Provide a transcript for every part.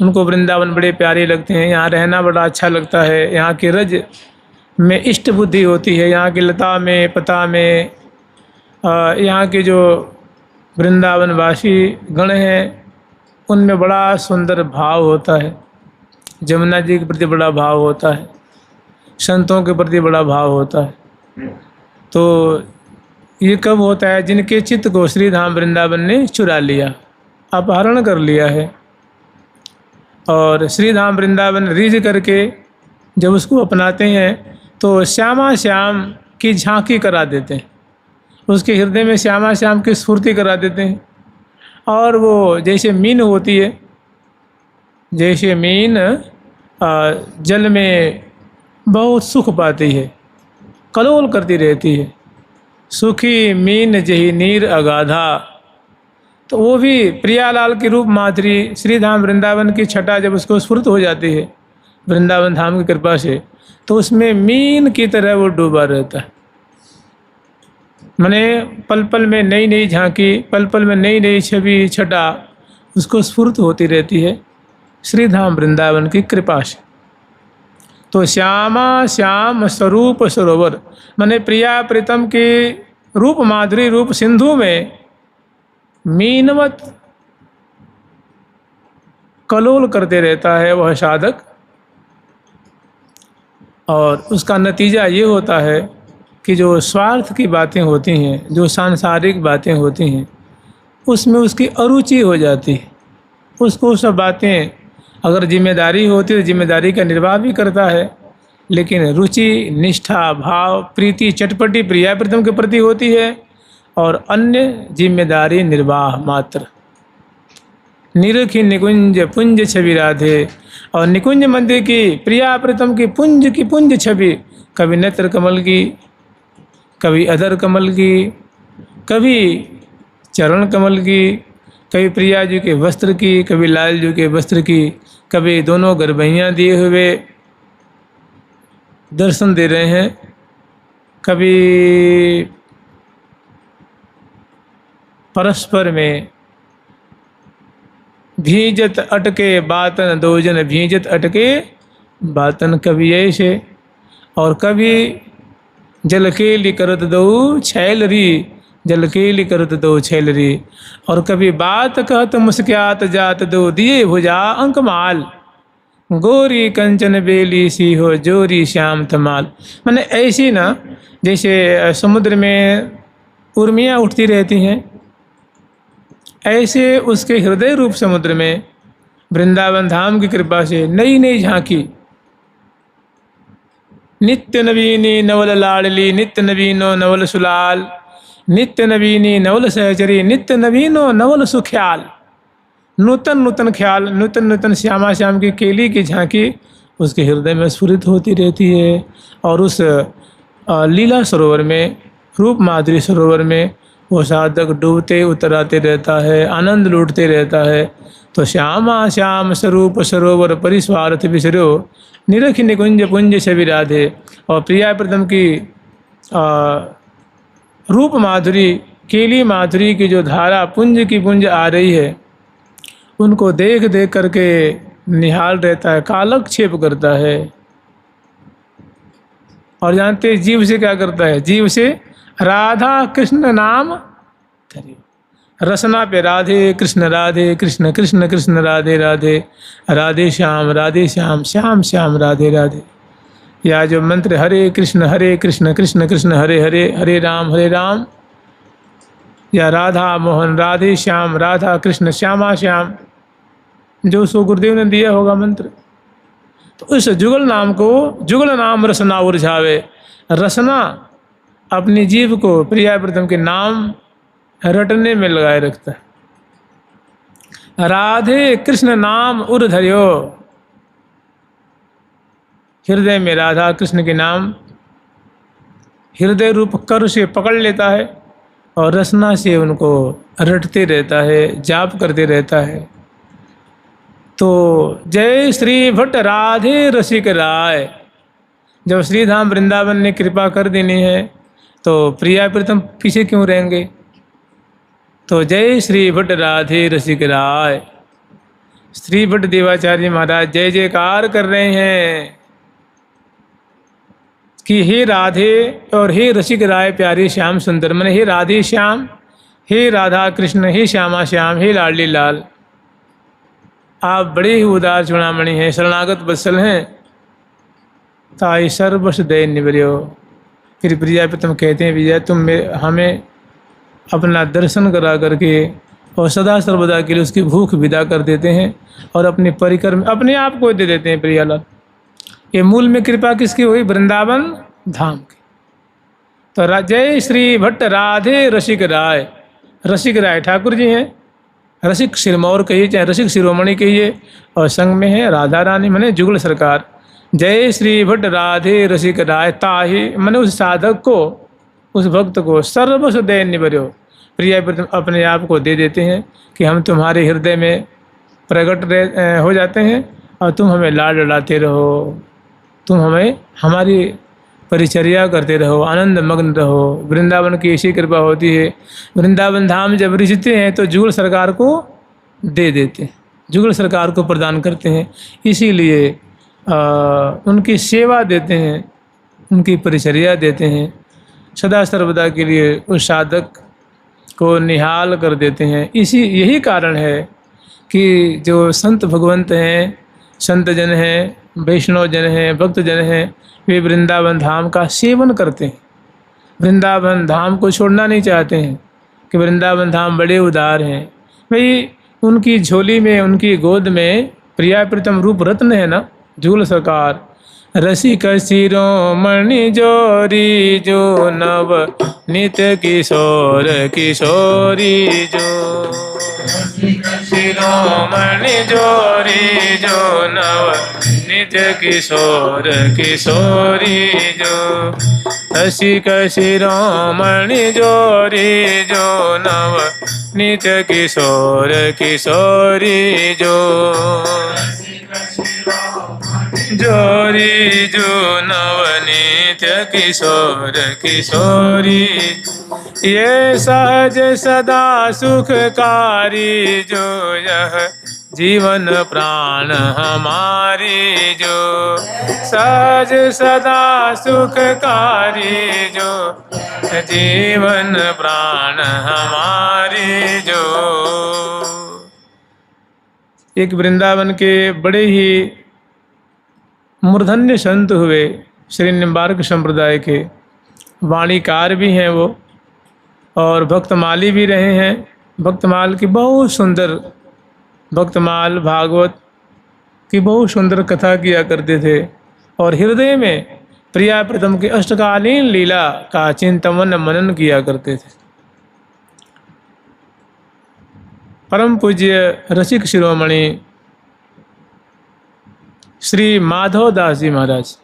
उनको वृंदावन बड़े प्यारे लगते हैं। यहाँ रहना बड़ा अच्छा लगता है। यहाँ की रज में इष्ट बुद्धि होती है। यहाँ की लता में पता में यहाँ के जो वृंदावनवासी गण हैं उनमें बड़ा सुंदर भाव होता है। जमुना जी के प्रति बड़ा भाव होता है, संतों के प्रति बड़ा भाव होता है। तो ये कब होता है? जिनके चित्त को श्री धाम वृंदावन ने चुरा लिया, अपहरण कर लिया है। और श्री धाम वृंदावन रिझ करके जब उसको अपनाते हैं तो श्यामा श्याम की झांकी करा देते हैं, उसके हृदय में श्यामा श्याम की स्फूर्ति करा देते हैं। और वो जैसे मीन होती है, जैसे मीन जल में बहुत सुख पाती है, कलोल करती रहती है, सुखी मीन जही नीर अगाधा। तो वो भी प्रियालाल की रूप माधुरी श्री धाम वृंदावन की छटा जब उसको स्फुर्त हो जाती है वृंदावन धाम की कृपा से, तो उसमें मीन की तरह वो डूबा रहता है। माने पल पल में नई नई झांकी, पल पल में नई नई छवि छटा उसको स्फुर्त होती रहती है श्री धाम वृंदावन की कृपा से। तो श्यामा श्याम स्वरूप सरोवर, माने प्रिया प्रीतम की रूप माधुरी रूप सिंधु में मीनवत कलोल करते रहता है वह साधक। और उसका नतीजा ये होता है कि जो स्वार्थ की बातें होती हैं, जो सांसारिक बातें होती हैं, उसमें उसकी अरुचि हो जाती है। उसको सब बातें, अगर जिम्मेदारी होती है तो जिम्मेदारी का निर्वाह भी करता है, लेकिन रुचि, निष्ठा, भाव, प्रीति, चटपटी प्रिया प्रीतम के प्रति होती है और अन्य जिम्मेदारी निर्वाह मात्र। निरखी निकुंज पुंज छवि राधे, और निकुंज मंदिर की प्रिया प्रीतम की पुंज छवि, कभी नेत्र कमल की, कभी अधर कमल की, कभी चरण कमल की, कभी प्रिया जी के वस्त्र की, कभी लाल जी के वस्त्र की, कभी दोनों गर्भैयाँ दिए हुए दर्शन दे रहे हैं, कभी परस्पर में भीजत अटके बातन दो जन भीजत अटके बातन, कभी ऐसे, और कभी जलकेली करत दो छैलरी, जलकेली करत दो छैलरी, और कभी बात कहत मुस्क्यात जात दो दिए भुजा अंकमाल, गोरी कंचन बेली सी हो जोरी श्याम तमाल। मैंने ऐसी ना, जैसे समुद्र में उर्मियाँ उठती रहती हैं, ऐसे उसके हृदय रूप समुद्र में वृंदावन धाम की कृपा से नई नई झांकी, नित्य नवीनी नवल लाडली, नित्य नवीनो नवल सुलाल, नित्य नवीनी नवल सहचरी, नित्य नवीनो नवल सुख्याल। नूतन नूतन ख्याल, नूतन नूतन श्यामा श्याम की केली की झांकी उसके हृदय में स्फुरित होती रहती है। और उस लीला सरोवर में, रूप माधुरी सरोवर में वो साधक डूबते उतराते रहता है, आनंद लूटते रहता है। तो श्यामा श्याम स्वरूप सरोवर परिस्वार्थ बिसरो, निरख निकुंज पुंज छवि राधे। और प्रिया प्रीतम की रूप माधुरी, केली माधुरी की जो धारा पुंज की पुंज आ रही है, उनको देख देख करके निहाल रहता है, कालक्षेप करता है। और जानते जीव से क्या करता है? जीव से राधा कृष्ण नाम धरियो, रसना पे राधे कृष्ण कृष्ण कृष्ण राधे राधे, राधे श्याम श्याम श्याम राधे राधे। या जो मंत्र हरे कृष्ण कृष्ण कृष्ण हरे हरे, हरे राम, या राधा मोहन राधे श्याम राधा कृष्ण श्यामा श्याम, जो उसको गुरुदेव ने दिया होगा मंत्र। तो उस जुगल नाम को, जुगल नाम रसना उर्झावे, रसना अपनी जीव को प्रिया प्रीतम के नाम रटने में लगाए रखता है। राधे कृष्ण नाम उर धरियो, हृदय में राधा कृष्ण के नाम हृदय रूप कर से पकड़ लेता है और रसना से उनको रटते रहता है, जाप करते रहता है। तो जय श्री भट्ट राधे रसिक राय। जब श्री धाम वृंदावन ने कृपा कर देनी है तो प्रिया प्रीतम पीछे क्यों रहेंगे? तो जय श्री भट्ट राधे रसिक राय। श्री भट्ट देवाचार्य महाराज जय जयकार कर रहे हैं कि हे राधे और हे रसिक राय प्यारे श्याम सुंदर, मैंने हे राधे श्याम, हे राधा कृष्ण, हे श्यामा श्याम, हे लाडली लाल, आप बड़े ही उदार चूड़ामणि हैं, शरणागत बत्सल हैं, ताई सर्वश दय निवर्यो। फिर प्रिया प्रीतम कहते हैं विजय तुम हमें अपना दर्शन करा करके और सदा सर्वदा के लिए उसकी भूख विदा कर देते हैं और अपने परिकर में अपने आप को दे देते हैं। प्रियालाल, ये मूल में कृपा किसकी हुई? वृंदावन धाम की। तो जय श्री भट्ट राधे रसिक राय, रसिक राय ठाकुर जी हैं, रसिक सिरमौर कहिए चाहे रसिक शिरोमणि कहिए, और संग में है राधा रानी मने जुगल सरकार। जय श्री भट्ट राधे रसिक राय, ताहि मने उस साधक को, उस भक्त को सर्वस्व दय निवर्यो, प्रिय अपने आप को दे देते हैं कि हम तुम्हारे हृदय में प्रकट हो जाते हैं और तुम हमें लाड लड़ाते रहो, तुम हमें हमारी परिचर्या करते रहो, आनंद मग्न रहो। वृंदावन की ऐसी कृपा होती है, वृंदावन धाम जब रिझते हैं तो जुगल सरकार को दे देते हैं, जुगल सरकार को प्रदान करते हैं, इसीलिए उनकी सेवा देते हैं, उनकी परिचर्या देते हैं, सदा सर्वदा के लिए उस साधक को निहाल कर देते हैं। यही कारण है कि जो संत भगवंत हैं, संत जन हैं, वैष्णव जन हैं, भक्त जन हैं, वे वृंदावन धाम का सेवन करते हैं, वृंदावन धाम को छोड़ना नहीं चाहते हैं कि वृंदावन धाम बड़े उदार हैं। भाई उनकी झोली में, उनकी गोद में प्रिया प्रीतम रूप रत्न है ना, जुगल सरकार। रसिक शिरोमणि जोरी जो नव नित्य किशोर किशोरी जो, शिरोमणि जोरी जो नव नित्य किशोर किशोरी जो, रसिक शिरोमणि जोरी जो नव नित्य किशोर किशोरी जो, जोरी जो नवनीत्य किशोर किशोरी, ये सहज सदा सुखकारी जो यह जीवन प्राण हमारी जो, सहज सदा सुखकारी जो जीवन प्राण हमारी जो। एक वृंदावन के बड़े ही मूर्धन्य संत हुए, श्री निम्बार्क संप्रदाय के वाणीकार भी हैं वो, और भक्तमाली भी रहे हैं। भक्तमाल की बहुत सुंदर, भक्तमाल भागवत की बहुत सुंदर कथा किया करते थे, और हृदय में प्रिया प्रीतम की अष्टकालीन लीला का चिंतन मनन किया करते थे। परम पूज्य रसिक शिरोमणि श्री माधव दास जी महाराज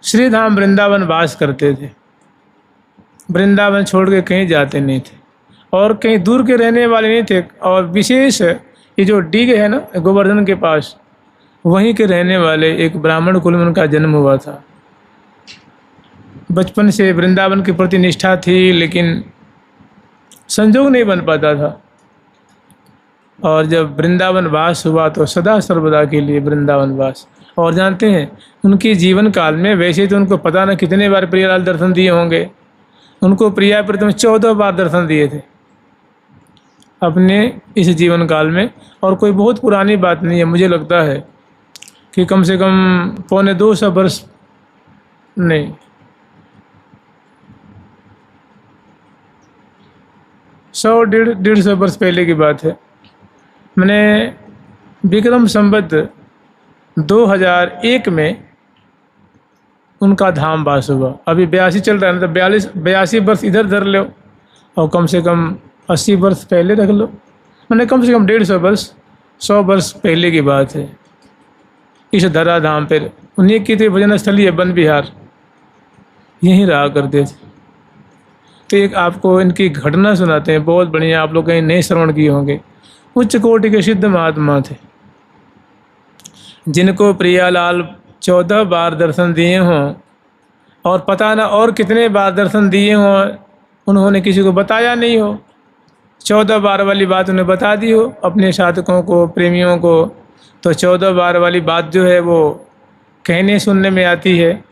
श्रीधाम वृंदावन वास करते थे, वृंदावन छोड़ के कहीं जाते नहीं थे, और कहीं दूर के रहने वाले नहीं थे। और विशेष ये जो डीग है ना गोवर्धन के पास, वहीं के रहने वाले एक ब्राह्मण कुल में उनका जन्म हुआ था। बचपन से वृंदावन के प्रति निष्ठा थी, लेकिन संजोग नहीं बन पाता था, और जब वृंदावन वास हुआ तो सदा सर्वदा के लिए वृंदावन वास। और जानते हैं उनके जीवन काल में, वैसे तो उनको पता न कितने बार प्रियालाल दर्शन दिए होंगे, उनको प्रिया प्रीतम 14 बार दर्शन दिए थे अपने इस जीवन काल में। और कोई बहुत पुरानी बात नहीं है, मुझे लगता है कि कम से कम 250 वर्ष नहीं, 100-150 वर्ष पहले की बात है। मैंने विक्रम संवत 2001 में उनका धाम वास हुआ। अभी 82 चल रहा है ना, तो 82 वर्ष इधर धर लो और कम से कम 80 वर्ष पहले रख लो, मैंने कम से कम 150 वर्ष, 100 वर्ष पहले की बात है। इस धरा धाम पर उन्हीं की थी भजन स्थली है वन विहार, यहीं रहा करते थे। तो एक आपको इनकी घटना सुनाते हैं, बहुत बढ़िया, आप लोग कहीं नहीं श्रवण किए होंगे। उच्च कोटि के सिद्ध महात्मा थे, जिनको प्रियालाल 14 बार दर्शन दिए हों, और पता ना और कितने बार दर्शन दिए हों, उन्होंने किसी को बताया नहीं हो। 14 बार वाली बात उन्हें बता दी हो अपने साधकों को, प्रेमियों को, तो 14 बार वाली बात जो है वो कहने सुनने में आती है,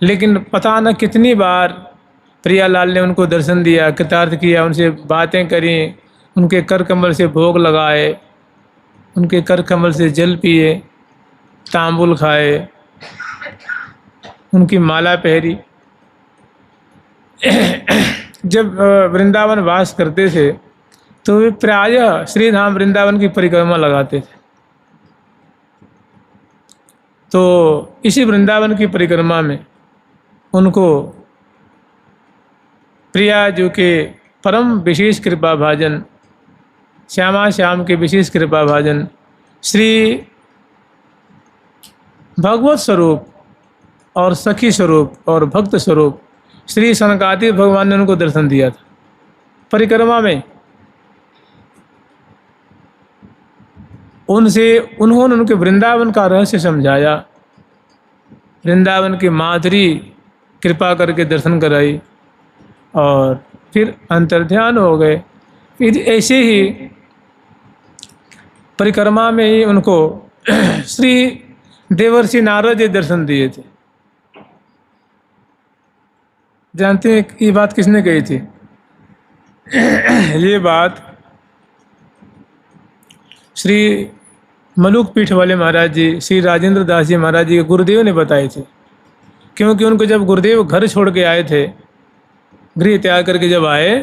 लेकिन पता न कितनी बार प्रियालाल ने उनको दर्शन दिया, कृतार्थ किया, उनसे बातें करी, उनके कर कमल से भोग लगाए, उनके कर कमल से जल पिए, तांबुल खाए, उनकी माला पहरी। जब वृंदावन वास करते थे तो वे प्रायः श्रीधाम वृंदावन की परिक्रमा लगाते थे। तो इसी वृंदावन की परिक्रमा में उनको प्रिया जो के परम विशेष कृपा भाजन, श्यामा श्याम के विशेष कृपा भाजन श्री भगवत स्वरूप और सखी स्वरूप और भक्त स्वरूप श्री सनकादिक भगवान ने उनको दर्शन दिया था परिक्रमा में। उन्होंने उनके वृंदावन का रहस्य समझाया, वृंदावन की माधुरी कृपा करके दर्शन कराई और फिर अंतर्ध्यान हो गए। फिर ऐसे ही परिक्रमा में ही उनको श्री देवर्षि नारद जी दर्शन दिए थे। जानते हैं ये बात किसने कही थी? ये बात श्री मलुक पीठ वाले महाराज जी, श्री राजेंद्र दास जी महाराज जी के गुरुदेव ने बताए थे। क्योंकि उनको जब गुरुदेव घर छोड़ के आए थे, गृह त्याग करके जब आए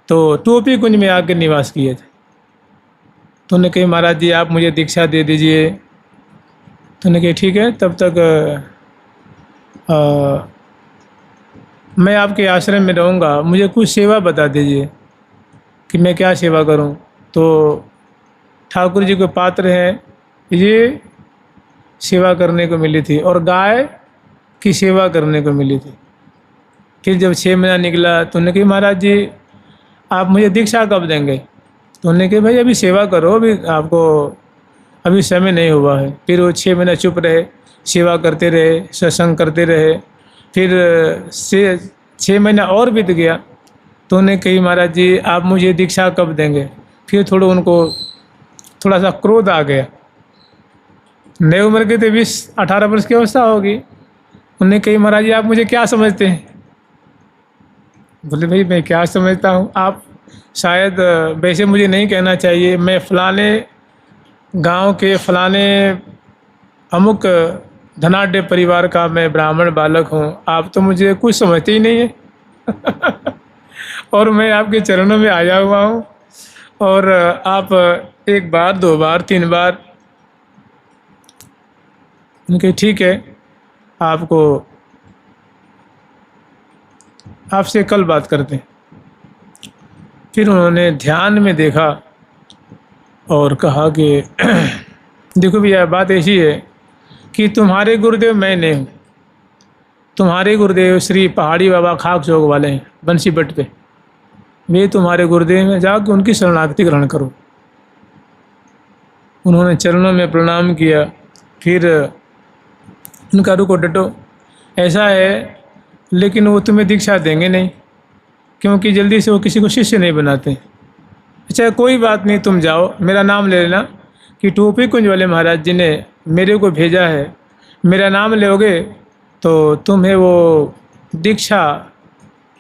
तो टोपी कुंज में आकर निवास किए थे। तो उन्होंने कही महाराज जी आप मुझे दीक्षा दे दीजिए। तो उन्होंने कही ठीक है, तब तक मैं आपके आश्रम में रहूँगा, मुझे कुछ सेवा बता दीजिए कि मैं क्या सेवा करूँ। तो ठाकुर जी को पात्र हैं, ये सेवा करने को मिली थी और गाय की सेवा करने को मिली थी। फिर जब 6 महीना निकला तो उन्होंने कहा महाराज जी आप मुझे दीक्षा कब देंगे? तो उन्होंने कहा भाई अभी सेवा करो, अभी आपको अभी समय नहीं हुआ है। फिर वो 6 महीना चुप रहे, सेवा करते रहे, सत्संग करते रहे। फिर 6 महीना और बीत गया तो उन्होंने कही महाराज जी आप मुझे दीक्षा कब देंगे? फिर उनको थोड़ा सा क्रोध आ गया। नई उम्र के थे, 20-18 वर्ष की अवस्था होगी। उन्होंने कही महाराज जी आप मुझे क्या समझते हैं? बोले भाई मैं क्या समझता हूँ, आप शायद वैसे मुझे नहीं कहना चाहिए, मैं फलाने गांव के फलाने अमुक धनाढ़ परिवार का मैं ब्राह्मण बालक हूँ, आप तो मुझे कुछ समझते ही नहीं है। और मैं आपके चरणों में आया हुआ हूँ और आप 1 बार 2 बार 3 बार। उनके ठीक है, आपसे कल बात करते हैं। फिर उन्होंने ध्यान में देखा और कहा कि देखो भैया बात ऐसी है कि तुम्हारे गुरुदेव मैं नहीं हूँ, तुम्हारे गुरुदेव श्री पहाड़ी बाबा खाक चौक वाले हैं बंसी बट पे, वे तुम्हारे गुरुदेव हैं, जाकर उनकी शरणागति ग्रहण करो। उन्होंने चरणों में प्रणाम किया। फिर उनका रुको डटो, ऐसा है लेकिन वो तुम्हें दीक्षा देंगे नहीं, क्योंकि जल्दी से वो किसी को शिष्य नहीं बनाते। अच्छा कोई बात नहीं, तुम जाओ, मेरा नाम ले लेना कि टोपी कुंज वाले महाराज जी ने मेरे को भेजा है, मेरा नाम लोगे तो तुम्हें वो दीक्षा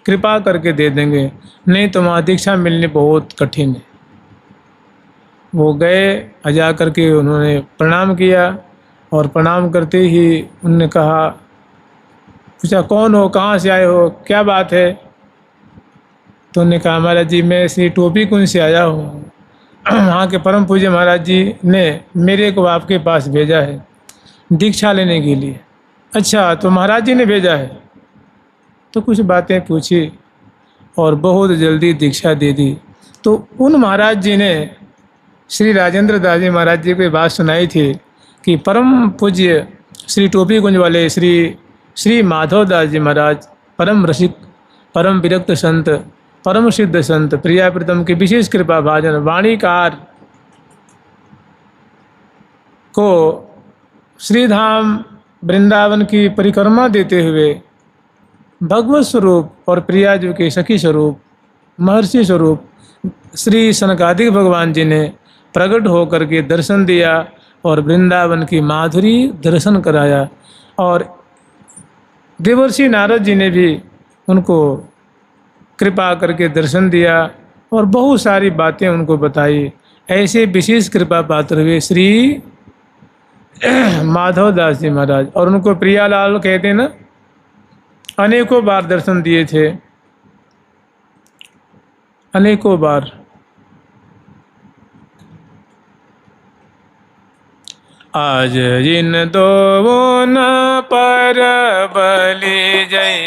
कृपा करके दे देंगे, नहीं तो वहाँ दीक्षा मिलनी बहुत कठिन है। वो गए, जा करके उन्होंने प्रणाम किया और प्रणाम करते ही उन्होंने कहा, पूछा कौन हो, कहाँ से आए हो, क्या बात है? तो उन्होंने कहा महाराज जी मैं श्री टोपी कुंज से आया हूँ, वहाँ के परम पूज्य महाराज जी ने मेरे को आपके पास भेजा है दीक्षा लेने के लिए। अच्छा तो महाराज जी ने भेजा है? तो कुछ बातें पूछी और बहुत जल्दी दीक्षा दे दी। तो उन महाराज जी ने श्री राजेंद्र दास जी महाराज जी को बात सुनाई थी कि परम पूज्य श्री टोपी कुंज वाले श्री माधव दास जी महाराज परम रसिक, परम विरक्त संत, परम सिद्ध संत, प्रिया प्रीतम की विशेष कृपा भाजन वाणीकार को श्रीधाम वृंदावन की परिक्रमा देते हुए भगवत स्वरूप और प्रिया जी के सखी स्वरूप महर्षि स्वरूप श्री सनकादिक भगवान जी ने प्रकट होकर के दर्शन दिया और वृंदावन की माधुरी दर्शन कराया। और देवर्षि नारद जी ने भी उनको कृपा करके दर्शन दिया और बहुत सारी बातें उनको बताई। ऐसे विशेष कृपा पात्र हुए श्री माधव दास जी महाराज, और उनको प्रियालाल कहते हैं ना, अनेकों बार दर्शन दिए थे, अनेकों बार। आज जिन दो न पर बलि जय,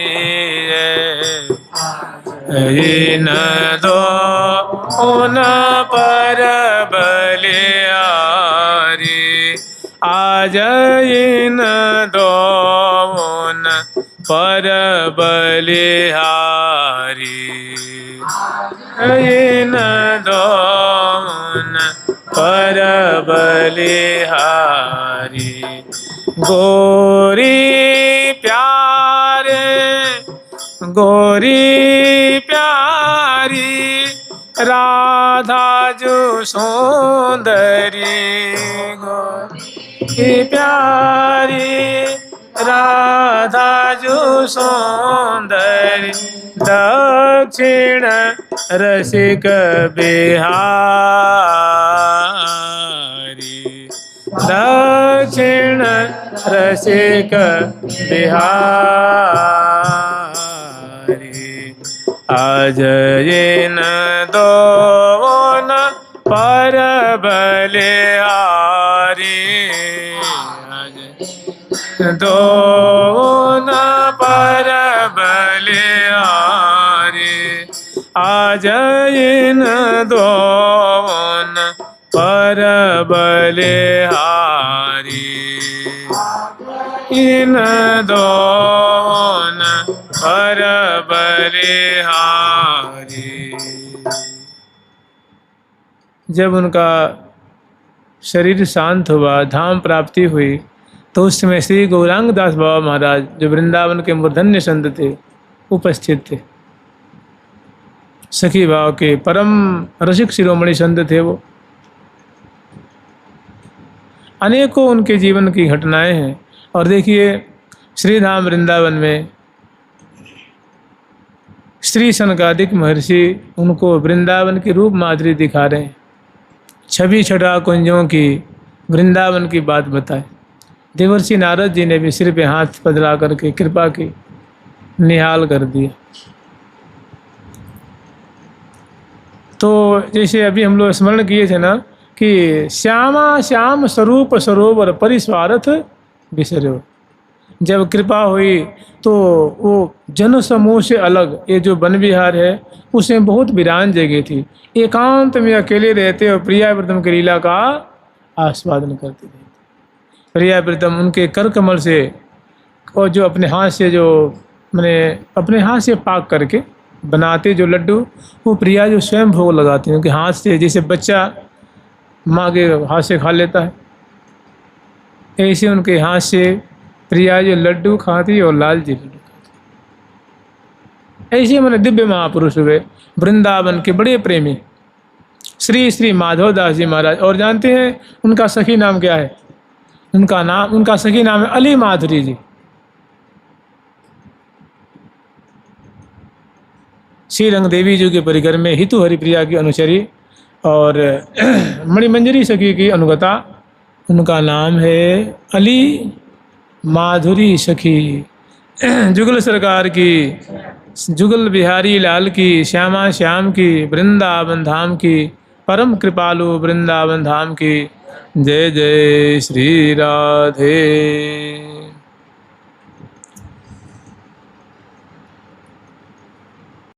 जिन दो न पर बलिहारी, आज इन दो न पर बलिहारी, इन दो न पर बलिहारी। गोरी प्यारे गोरी प्यारी, राधा जो सुंदरी, गोरी प्यारी राधा जो सुंदरी, दक्षिण रसिक बिहारी, दक्षिण रसिक बिहारी। आज जिन दो न पर बलिहारी, दो न पर बलिहारी, आज इन दो न पर बलिहारी, इन दो न पर बलिहारी। जब उनका शरीर शांत हुआ, धाम प्राप्ति हुई, तो उस समय श्री गौरांग दास बाबा महाराज, जो वृंदावन के मूर्धन्य संत थे, उपस्थित थे। सखी भाव के परम रसिक शिरोमणि संत थे वो। अनेकों उनके जीवन की घटनाएं हैं। और देखिए, श्रीधाम वृंदावन में श्री सनकादिक महर्षि उनको वृंदावन की रूप माधुरी दिखा रहे हैं, छवि छटा कुंजों की वृंदावन की बात बताए। देवर्षि नारद जी ने भी सिर पे हाथ पधरा करके कृपा की, निहाल कर दिया। तो जैसे अभी हम लोग स्मरण किए थे ना कि श्यामा श्याम स्वरूप सरोवर परिस्वार्थ बिसरो। जब कृपा हुई तो वो जन समूह से अलग ये जो वन विहार है उसमें बहुत वीरान जगह थी। एकांत में अकेले रहते और प्रियाव्रतम की लीला का आस्वादन करते थे। प्रियाव्रतम उनके कर कमल से और जो अपने हाथ से जो मैंने अपने हाथ से पाक करके बनाते जो लड्डू, वो प्रिया जो स्वयं भोग लगाते हैं उनके हाथ से, जैसे बच्चा माँ के हाथ से खा लेता है, ऐसे उनके हाथ से प्रिया जो लड्डू खाती और लाल जी लड्डू खाती। ऐसे मैंने दिव्य महापुरुष हुए वृंदावन के बड़े प्रेमी श्री श्री माधव दास जी महाराज। और जानते हैं उनका सखी नाम क्या है? उनका सखी नाम है अली माधुरी जी। श्री रंग देवी जी के परिकर में हितु हरिप्रिया की अनुचरी और मणिमंजरी सखी की अनुगता, उनका नाम है अली माधुरी सखी। जुगल सरकार की, जुगल बिहारी लाल की, श्यामा श्याम की, वृंदावन धाम की, परम कृपालु वृंदावन धाम की। जय जय श्री राधे।